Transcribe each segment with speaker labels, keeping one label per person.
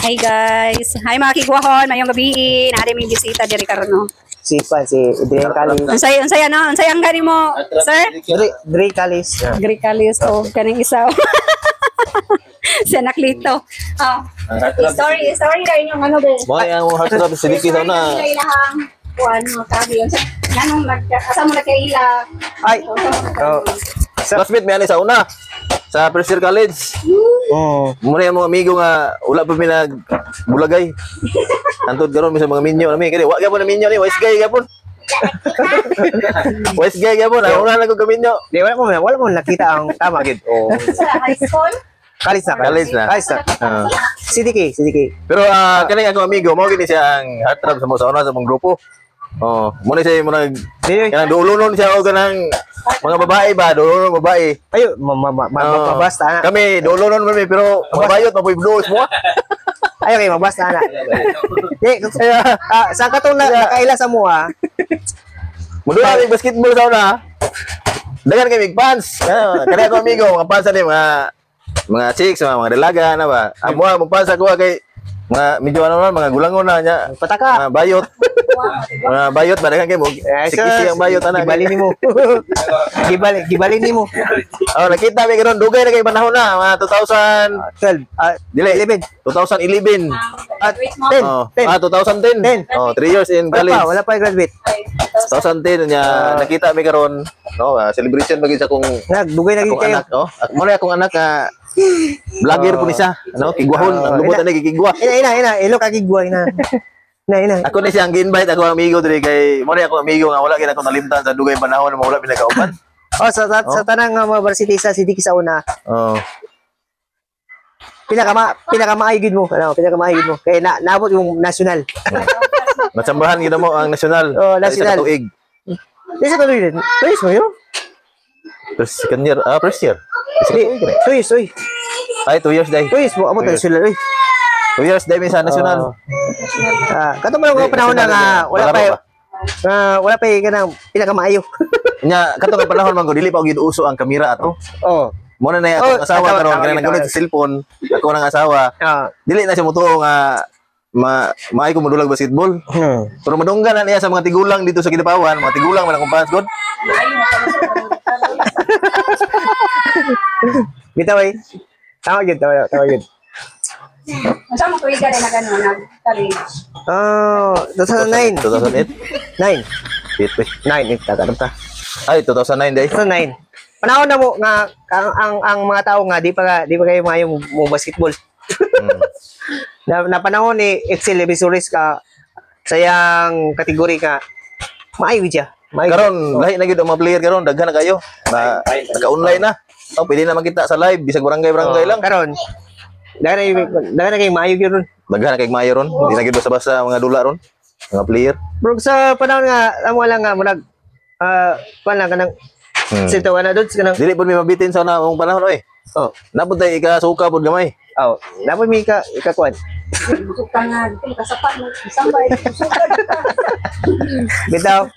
Speaker 1: Hi guys. Hi mga kigwahon, mayong gabi. Naari may bisita diri karon no.
Speaker 2: Si Adrian Calis.
Speaker 1: Unsay ano? Unsay ang gani mo, sir?
Speaker 2: Dre Calis.
Speaker 1: Gri Calis o kaning isa. Si Anaklito. Sorry kayo yung ano be.
Speaker 3: Mo yang harap sedikit sana.
Speaker 1: Kuan mo kabi. Nanong asa mo nagkaila.
Speaker 2: Ay.
Speaker 3: Classmate may ani sa una. Sa first year college.
Speaker 2: Oh.
Speaker 3: Muna yung mga amigo nga wala pa pinag bulagay. Antod karon sa mga minyo nami kani wa gyapon na minyo ni wise guy gyapon. Wise guy gyapon una na ko kaminyo.
Speaker 2: Di wala ko nakita ang tama gid. Oh.
Speaker 1: Sa high school.
Speaker 2: Calis na. CDK.
Speaker 3: Pero kani ako amigo mo gini siya ang heartthrob sa mga una sa mong grupo. Oh, muna siya mo nag kanang duulunon siya og kanang mga babae ba, duulunon babae.
Speaker 2: Ayo, mabasta na.
Speaker 3: Kami duulunon kami pero mabayot mapoy blues mo.
Speaker 2: Ayo kay mabasta na. Di, sa katong nakaila sa mo ha.
Speaker 3: Mudula ni basketball sa una. Dagan kay big fans. Kani ako amigo, mga fans ni mga chicks, mga dalaga na ba. Amo mo fans ako kay mga medyo ano mga gulangon na nya.
Speaker 2: Pataka.
Speaker 3: Bayot. Mga bayot ba dagan kay mo. Sikisi ang bayot ana.
Speaker 2: Gibali nimo. Gibali nimo.
Speaker 3: Oh, nakita mi karon dugay na kay panahon na mga
Speaker 2: 12.
Speaker 3: dili 2011.
Speaker 2: At 10.
Speaker 3: 2010. Oh, 3 years in college.
Speaker 2: Wala pa graduate.
Speaker 3: 2010 nya nakita mi karon. No, celebration bagi sa kung
Speaker 2: Nagdugay na gid
Speaker 3: akong
Speaker 2: kayo.
Speaker 3: anak, oh. Mo na akong anak vlogger po ni siya, ano, kigwahon, ang lubot na kigwa.
Speaker 2: Ina, ilo kagigway na. Ina.
Speaker 3: Ako ni siyang gi-invite ako amigo diri kay mo na ako amigo nga wala gid ako nalimtan sa dugay panahon mo wala pinakauban.
Speaker 2: Oh, sa tanang mga varsity sa CDK sa una.
Speaker 3: Oh.
Speaker 2: Pinakamaay gid mo. Ano, pinakamaay gid mo. Kaya naabot yung national.
Speaker 3: Natsambahan gid mo ang national.
Speaker 2: Oh, national.
Speaker 3: Sa tuig.
Speaker 2: Di sa tuloy din. Tuloy mo yun?
Speaker 3: Second year, first year.
Speaker 2: Suy.
Speaker 3: Ay, 2 years dai.
Speaker 2: Tuloy mo. Amo tayo sila.
Speaker 3: 2 years dai mi sa national.
Speaker 2: Kato mo lang panahon na nga wala pa kanang pinakamaayo.
Speaker 3: Nya kato nga panahon man ko dili pa og gid uso ang kamera ato.
Speaker 2: Oh.
Speaker 3: Mo na na akong asawa karon kanang nagkunit sa cellphone. Ako nang asawa. Dili na siya mutuo nga maay ko modulag basketball. Pero madunggan na niya sa mga tigulang dito sa Kidapawan, mga tigulang man akong fans god.
Speaker 2: Bitaway. Tama gid.
Speaker 1: Unsa mo tuig na gano nag-college?
Speaker 2: 2009.
Speaker 3: 2008.
Speaker 2: 9. Tatanong ta.
Speaker 3: Ay, 2009 day.
Speaker 2: 2009. Panahon na mo nga ang mga tao nga di pa kayo mayong mo basketball. na panahon ni Excel Ebisoris ka sayang kategori ka maayo siya.
Speaker 3: Karon lahi na gid ang mga player karon daghan na kayo. Naka-online na. Oh, pwede na makita sa live bisag barangay lang.
Speaker 2: Karon daghan na kay maayo gyud ron.
Speaker 3: Daghan na kay mayo ron. Di na gid basta-basta mga dula ron. Mga player.
Speaker 2: Bro sa panahon nga amo lang nga murag lang kanang sitaw na doon kanang
Speaker 3: Dili pud mi mabitin sa naong panahon oy.
Speaker 2: oh
Speaker 3: Napud tay ikasuka pud gamay.
Speaker 2: dapat mi ikakuan
Speaker 1: Suka nga, kasapat mo sambay.
Speaker 2: bitaw.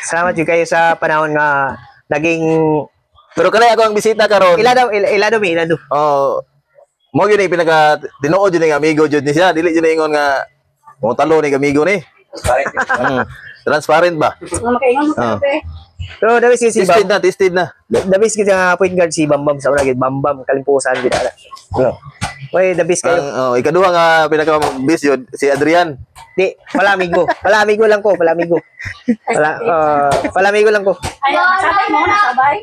Speaker 2: Salamat yung kayo sa panahon nga naging
Speaker 3: Pero kanay ako ang bisita karon.
Speaker 2: ilado.
Speaker 3: Oh. Mo gyud ni pinaka tinuod jud ni amigo jud ni siya. Dili jud ingon nga mo talo ni amigo ni. Transparent ba?
Speaker 1: Mga makaingon mo kape.
Speaker 2: pero dabis si
Speaker 3: Tested na.
Speaker 2: dabis gid nga point guard si Bambam sa una gid Bambam kalimpusan gid ana. Oy dabis kayo.
Speaker 3: Ang ikaduha nga pinaka bis yun si Adrian.
Speaker 2: Di, palamigo lang ko. Palamigo lang ko.
Speaker 1: Ay, sabay mo na sabay.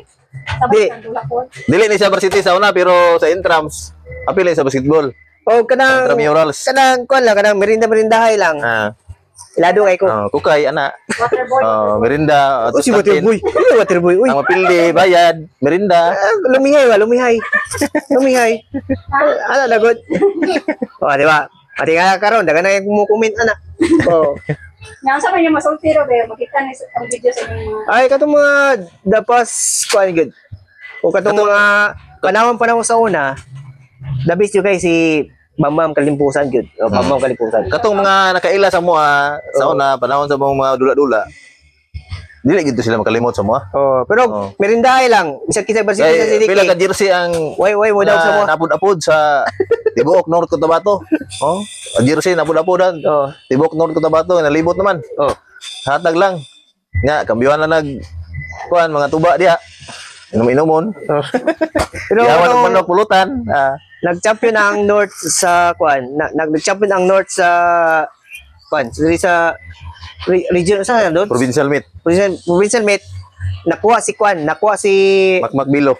Speaker 2: Di.
Speaker 1: Sabay kang dula po.
Speaker 3: Dili ni siya varsity sa una pero sa intrams apil sa basketball.
Speaker 2: O kanang
Speaker 3: Intramurals.
Speaker 2: kuan lang kanang merindahay lang. Ilado kay ko.
Speaker 3: Kukay ana.
Speaker 1: Waterboy.
Speaker 3: Merinda
Speaker 2: Si Waterboy. Waterboy. Uy.
Speaker 3: Ang mapildi bayad, merinda.
Speaker 2: Lumihay. Ala lagod. Di ba? Pati nga karon dagan na kumukomment ana.
Speaker 1: Yang sa man yung masultiro ba makita ni ang video sa mga
Speaker 2: Ay katong mga dapas kuan gud. O katong mga panahon sa una. Dabis yung kay si Bambam Kalimpusan gud. Bambam Kalimpusan.
Speaker 3: Katong mga nakaila sa mo sa una panahon sa mga dula-dula. Dili gid sila makalimot sa mo.
Speaker 2: Oh, pero
Speaker 3: Oh.
Speaker 2: merindahay lang. Isa kita bersih sa
Speaker 3: Kay pila ka
Speaker 2: CDK.
Speaker 3: jersey ang
Speaker 2: Way mo daw sa mo.
Speaker 3: napud-apod sa Tibuok North Cotabato. Oh, ang jersey napud-apodan.
Speaker 2: Oh.
Speaker 3: Tibuok North Cotabato nalibot naman.
Speaker 2: Oh.
Speaker 3: Hatag lang. Nga kambyuhan lang kuan mga tuba diha. Inom-inomon.
Speaker 2: Oh. Pero
Speaker 3: Yawan
Speaker 2: anong-
Speaker 3: man manok pulutan.
Speaker 2: nag-champion ang North sa kuan. Nag-champion ang North sa kuan. Sa region sa doon.
Speaker 3: Provincial meet.
Speaker 2: Provincial meet. Nakuha si kuan, nakuha si
Speaker 3: Makmak Bilo.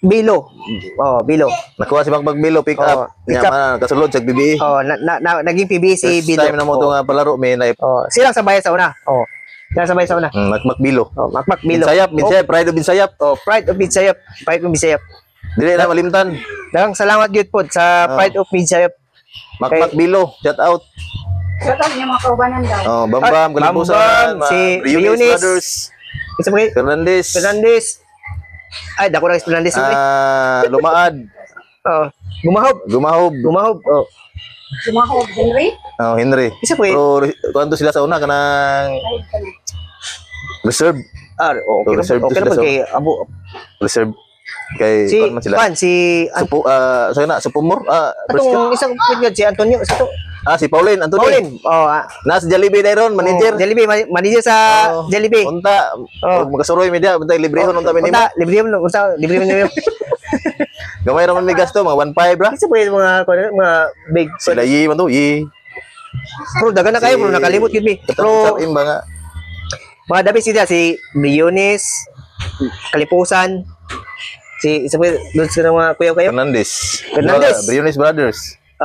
Speaker 2: Bilo. Oh, Bilo.
Speaker 3: Nakuha si Makmak Bilo pick
Speaker 2: Oh,
Speaker 3: up.
Speaker 2: pick
Speaker 3: Nga
Speaker 2: up.
Speaker 3: man kasulod sa BBE.
Speaker 2: Oh, naging PB si
Speaker 3: First
Speaker 2: Bilo.
Speaker 3: time na mo
Speaker 2: oh.
Speaker 3: itong palaro may na
Speaker 2: Oh, silang sabay sa una. Oh. Silang sabay sa una.
Speaker 3: Makmak Bilo.
Speaker 2: Oh, Makmak Bilo.
Speaker 3: Binsayap, Pride of Binsayap.
Speaker 2: Oh, Pride of Binsayap. Pride of Binsayap.
Speaker 3: Dili na malimtan.
Speaker 2: Dagang salamat gyud pod sa
Speaker 3: Oh.
Speaker 2: Pride of Binsayap.
Speaker 3: Makmak Bilo, shout out.
Speaker 1: Shout out niya mga kaubanan daw.
Speaker 3: Oh, Bambam, Kalibusan,
Speaker 2: Bambam, si
Speaker 3: Briones
Speaker 2: Briones.
Speaker 3: Brothers,
Speaker 2: Isa ba kay
Speaker 3: Fernandez,
Speaker 2: Fernandez. Ay, dako na si Fernandez.
Speaker 3: Lumaad,
Speaker 2: Oh,
Speaker 3: Gumahob,
Speaker 2: gumahob. Oh.
Speaker 1: Sumahob, Henry.
Speaker 3: Henry.
Speaker 2: Isa po eh.
Speaker 3: Pero kuanto sila sa una kanang reserve,
Speaker 2: Okay,
Speaker 3: reserve
Speaker 2: okay
Speaker 3: to
Speaker 2: na
Speaker 3: sila
Speaker 2: po kay Abo.
Speaker 3: reserve kay
Speaker 2: Si
Speaker 3: kuan man sila.
Speaker 2: Juan, si
Speaker 3: Supumor,
Speaker 2: atong isang pigad si Antonio sa to.
Speaker 3: si Pauline, Anthony.
Speaker 2: Pauline. Oh,
Speaker 3: Nas Jollibee dayron, manager.
Speaker 2: Jollibee, manager sa
Speaker 3: Oh,
Speaker 2: Jollibee.
Speaker 3: Unta,
Speaker 2: Oh.
Speaker 3: magkasuroy media, untay librehon unta minimo.
Speaker 2: Unta, libre mo, unsa libre mo niyo.
Speaker 3: Gamay ra man may gasto, mga 1.5 ra.
Speaker 2: Isa po yung mga big.
Speaker 3: Sila yi man to, yi.
Speaker 2: Pero dagan na kayo, pero nakalimot yun mi. Pero
Speaker 3: Pero imba nga.
Speaker 2: mga dapat sila si Briones, Kalipusan, si isa po doon sa mga kuya kayo.
Speaker 3: Fernandez.
Speaker 2: Fernandez.
Speaker 3: Briones Brothers.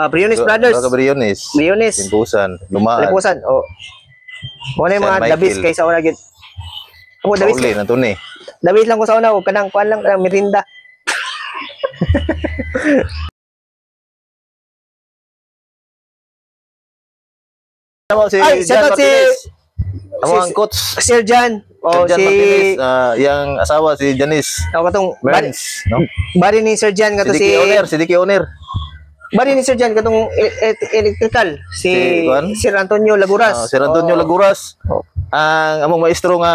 Speaker 2: Briones Brothers,
Speaker 3: Ka Briones.
Speaker 2: Briones,
Speaker 3: Timpusan. Lumaan.
Speaker 2: Kalipusan. Oh. Muna yung
Speaker 3: San
Speaker 2: mga
Speaker 3: Michael.
Speaker 2: dabis kay sa una gyud. Ako dabis.
Speaker 3: Pauline, Anthony.
Speaker 2: Dabis lang ko sa una, og kanang kuan lang kanang merinda.
Speaker 3: Ano si
Speaker 2: Ay, shout
Speaker 3: Jan
Speaker 2: out si
Speaker 3: Martinez. Amo
Speaker 2: si-
Speaker 3: ang coach.
Speaker 2: Sir Jan. Oh,
Speaker 3: Jan
Speaker 2: si
Speaker 3: Martinez. Yang asawa si Janice.
Speaker 2: katong bari,
Speaker 3: Burns. No?
Speaker 2: bari ni Sir Jan kato
Speaker 3: Si Dicky Owner.
Speaker 2: bari ni Sir Jan katong electrical si
Speaker 3: Si Juan?
Speaker 2: Sir Antonio Laguras.
Speaker 3: Sir Antonio
Speaker 2: Oh.
Speaker 3: Laguras.
Speaker 2: Oh.
Speaker 3: Ang among maestro nga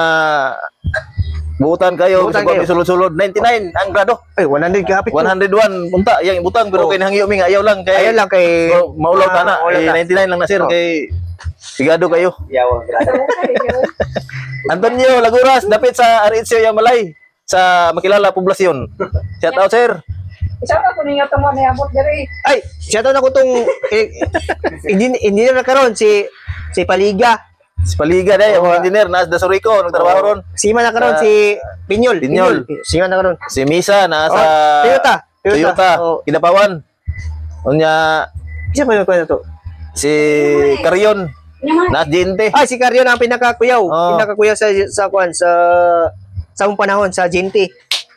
Speaker 3: buutan kayo
Speaker 2: Buutan
Speaker 3: sa
Speaker 2: kayo.
Speaker 3: sulod-sulod 99 ang grado.
Speaker 2: Ay, 100 kapit.
Speaker 3: 101 punta yang ibutang pero
Speaker 2: Oh.
Speaker 3: kay nahangyo mi nga ayaw lang kay
Speaker 2: Ayaw lang kay
Speaker 3: maulaw ta na.
Speaker 2: maulaw ta.
Speaker 3: 99 lang na sir
Speaker 2: Oh.
Speaker 3: kay sigado kayo.
Speaker 2: Yawa.
Speaker 3: Antonio Laguras dapit sa RHC Yamalay sa makilala poblasyon. Shout out sir.
Speaker 1: Shout out ko ninyo ito mo na abot diri.
Speaker 2: Ay, siya to na ko tong hindi na karon si Paliga.
Speaker 3: Si Paliga day, ang engineer na da Surico nagtrabaho ron.
Speaker 2: Si man na karon
Speaker 3: Ah,
Speaker 2: si Pinyol.
Speaker 3: Pinyol.
Speaker 2: Si man na karon.
Speaker 3: Si Misa na sa
Speaker 2: Toyota. Oh.
Speaker 3: Kinapawan. Unya
Speaker 2: Isa pa yung kwento to.
Speaker 3: si Carion na Jinte.
Speaker 2: Ah, si Carrion ang pinakakuyaw.
Speaker 3: Oh.
Speaker 2: Pinakakuyaw sa kuan sa mong panahon sa Jinti.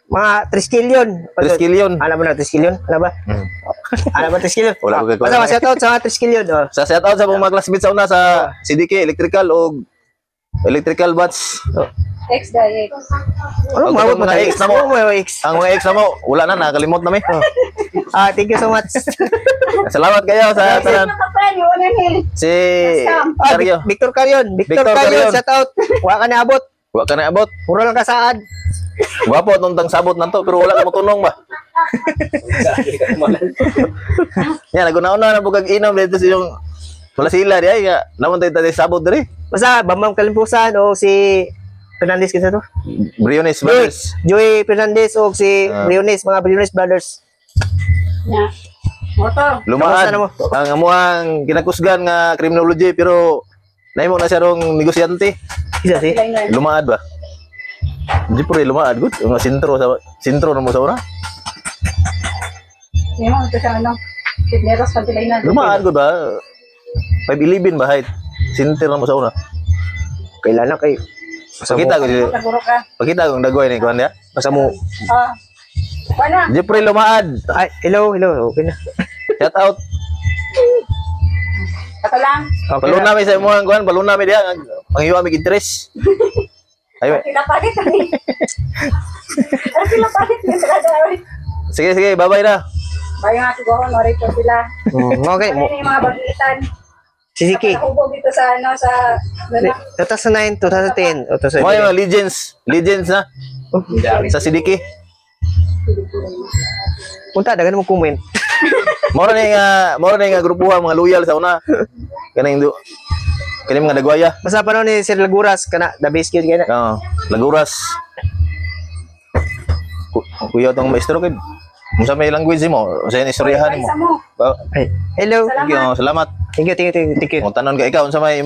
Speaker 2: Mga 3 kilyon.
Speaker 3: 3 kilyon.
Speaker 2: Alam mo na 3 kilyon? Alam ba? Alam mo 3 kilyon?
Speaker 3: Wala ko kay-
Speaker 2: Basta shout out sa 3 kilyon. Oh.
Speaker 3: Sa shout out sa mga classmates sa una sa CDK Electrical o Electrical Batch.
Speaker 1: Ex dahil.
Speaker 2: Ano
Speaker 3: Ang
Speaker 2: mawag mo
Speaker 3: mga
Speaker 2: tayo?
Speaker 3: ex na mo.
Speaker 2: Ex.
Speaker 3: Ang mga ex na mo, wala na, nakalimot na mi.
Speaker 2: Thank you so much.
Speaker 3: Salamat kayo sa tanan.
Speaker 1: Nakapren, yun ni.
Speaker 3: Si
Speaker 2: Ah,
Speaker 3: Cario.
Speaker 2: Victor Carrion. Victor
Speaker 3: Victor
Speaker 2: Carrion,
Speaker 3: Carrion.
Speaker 2: shout out. Wala ka na abot.
Speaker 3: Wa ka na abot.
Speaker 2: Puro lang kasaad.
Speaker 3: Gwapo nung tang sabot nanto pero wala ka mo tunong ba. Yan, naguna-una na bugag inom dito sa yung wala sila di ay nga. Naman tayo sabot diri.
Speaker 2: Basta, Bambam Kalimpusan o si Fernandez kinsa to?
Speaker 3: Briones
Speaker 2: Joey,
Speaker 3: Brothers.
Speaker 2: Joey Fernandez o si Briones, mga Briones brothers.
Speaker 1: Nya. Moto.
Speaker 3: Lumaan.
Speaker 2: Kamusta na mo?
Speaker 3: Ang amuang kinakusgan nga criminology pero nahimo na siya rong negosyante.
Speaker 2: Isa si?
Speaker 3: Lumaad ba? Di pure lumaad gud. Nga sintro na mo sa ora.
Speaker 1: Yung ito siya ano. Fitneros Pantilainan.
Speaker 3: Lumaad gud ba? 5'11 ba height? Sinter na mo sa una.
Speaker 2: Kailan na kay
Speaker 3: Pakita ko di.
Speaker 1: Naguro ka.
Speaker 3: Pakita ko dagoy ni kuan dia.
Speaker 2: basta mo.
Speaker 1: Paano?
Speaker 3: Di pure lumaad.
Speaker 2: Ay, hello. Okay na.
Speaker 3: Shout out.
Speaker 1: Kato lang.
Speaker 2: Okay
Speaker 3: Balon
Speaker 2: na.
Speaker 3: namin sa imong kuan, balon namin dia ang iyo amig interest. Ay,
Speaker 1: Pinapalit kami. Ano pinapalit kami sa kadawin?
Speaker 3: sige, bye-bye na.
Speaker 1: Bayo nga siguro, no-report sila.
Speaker 2: Okay.
Speaker 1: Ano yung mga bagitan?
Speaker 2: Si Siki.
Speaker 1: Nakahubog dito sa ano sa
Speaker 2: 2009, 2010, o
Speaker 3: Mga yung mga legends na. Sa Sidiki.
Speaker 2: Punta, dagan mo comment.
Speaker 3: Mora na nga grupuhan mga loyal sa una. Kaning mga dagwaya.
Speaker 2: Basta pa ni Sir Laguras, kana, the best yun kaya.
Speaker 3: Oo, Laguras. Kuya tong maestro kid. Unsa may language mo? Unsa yung istoryahan mo?
Speaker 1: Isa mo.
Speaker 3: Ba-
Speaker 2: Ay, hello.
Speaker 3: Thank you, salamat.
Speaker 2: Thank you.
Speaker 3: Kung tanon ka ikaw unsa may